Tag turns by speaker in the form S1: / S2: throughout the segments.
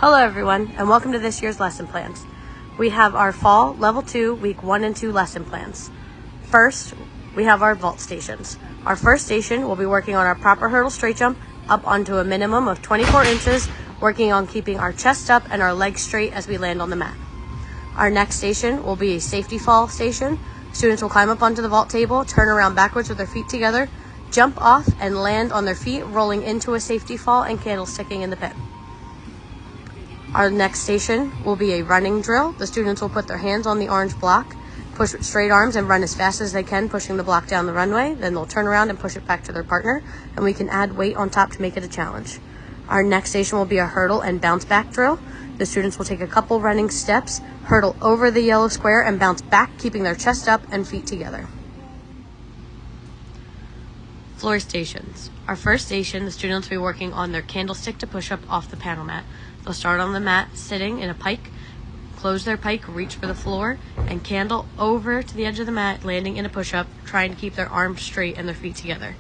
S1: Hello everyone, and welcome to this year's lesson plans. We have our fall level 2 week 1 and 2 lesson plans. First, we have our vault stations. Our first station will be working on our proper hurdle straight jump up onto a minimum of 24 inches, working on keeping our chest up and our legs straight as we land on the mat. Our next station will be a safety fall station. Students will climb up onto the vault table, turn around backwards with their feet together, jump off and land on their feet, rolling into a safety fall and candles sticking in the pit. Our next station will be a running drill. The students will put their hands on the orange block, push with straight arms and run as fast as they can, pushing the block down the runway. Then they'll turn around and push it back to their partner, and we can add weight on top to make it a challenge. Our next station will be a hurdle and bounce back drill. The students will take a couple running steps, hurdle over the yellow square and bounce back, keeping their chest up and feet together. Floor stations. Our first station, the students will be working on their candlestick to push up off the panel mat. They'll start on the mat sitting in a pike, close their pike, reach for the floor, and candle over to the edge of the mat, landing in a push-up, trying to keep their arms straight and their feet together.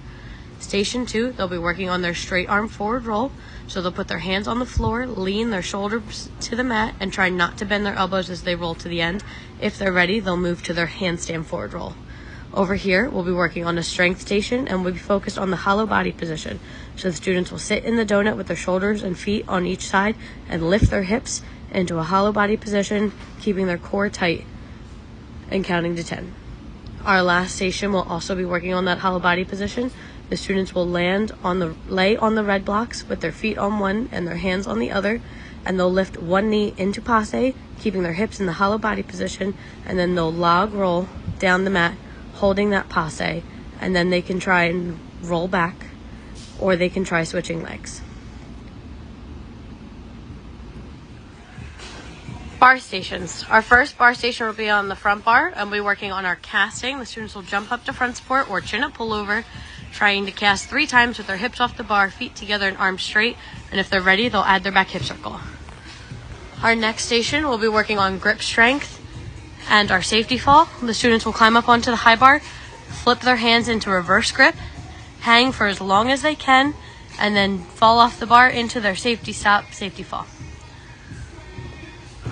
S1: Station 2, they'll be working on their straight arm forward roll. So they'll put their hands on the floor, lean their shoulders to the mat, and try not to bend their elbows as they roll to the end. If they're ready, they'll move to their handstand forward roll. Over here, we'll be working on a strength station, and we'll be focused on the hollow body position. So the students will sit in the donut with their shoulders and feet on each side and lift their hips into a hollow body position, keeping their core tight and counting to 10. Our last station will also be working on that hollow body position. The students will lay on the red blocks with their feet on one and their hands on the other, and they'll lift one knee into passe, keeping their hips in the hollow body position, and then they'll log roll down the mat, holding that passe, and then they can try and roll back, or they can try switching legs. Bar stations. Our first bar station will be on the front bar, and we'll be working on our casting. The students will jump up to front support or chin up pullover, trying to cast 3 times with their hips off the bar, feet together and arms straight, and if they're ready, they'll add their back hip circle. Our next station will be working on grip strength and our safety fall. The students will climb up onto the high bar, flip their hands into reverse grip, hang for as long as they can, and then fall off the bar into their safety stop, safety fall.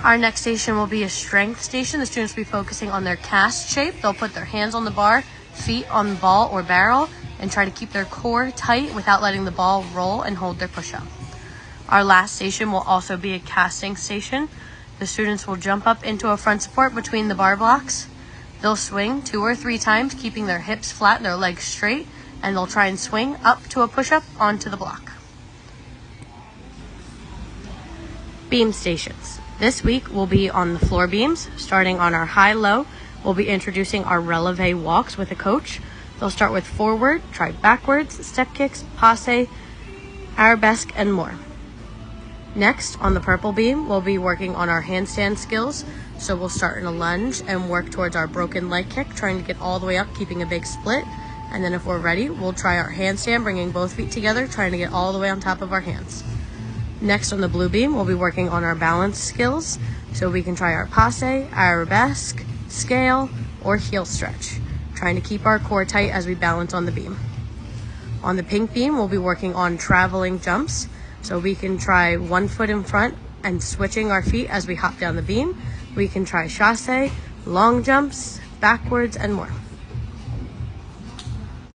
S1: Our next station will be a strength station. The students will be focusing on their cast shape. They'll put their hands on the bar, feet on the ball or barrel, and try to keep their core tight without letting the ball roll and hold their push-up. Our last station will also be a casting station. The students will jump up into a front support between the bar blocks. They'll swing 2 or 3 times, keeping their hips flat and their legs straight, and they'll try and swing up to a push-up onto the block. Beam stations. This week we'll be on the floor beams. Starting on our high-low, we'll be introducing our releve walks with a coach. They'll start with forward, try backwards, step kicks, passe, arabesque, and more. Next, on the purple beam, we'll be working on our handstand skills. So we'll start in a lunge and work towards our broken leg kick, trying to get all the way up, keeping a big split. And then if we're ready, we'll try our handstand, bringing both feet together, trying to get all the way on top of our hands. Next, on the blue beam, we'll be working on our balance skills. So we can try our passe, arabesque, scale, or heel stretch, trying to keep our core tight as we balance on the beam. On the pink beam, we'll be working on traveling jumps. So we can try 1 foot in front and switching our feet as we hop down the beam. We can try chasse, long jumps, backwards, and more.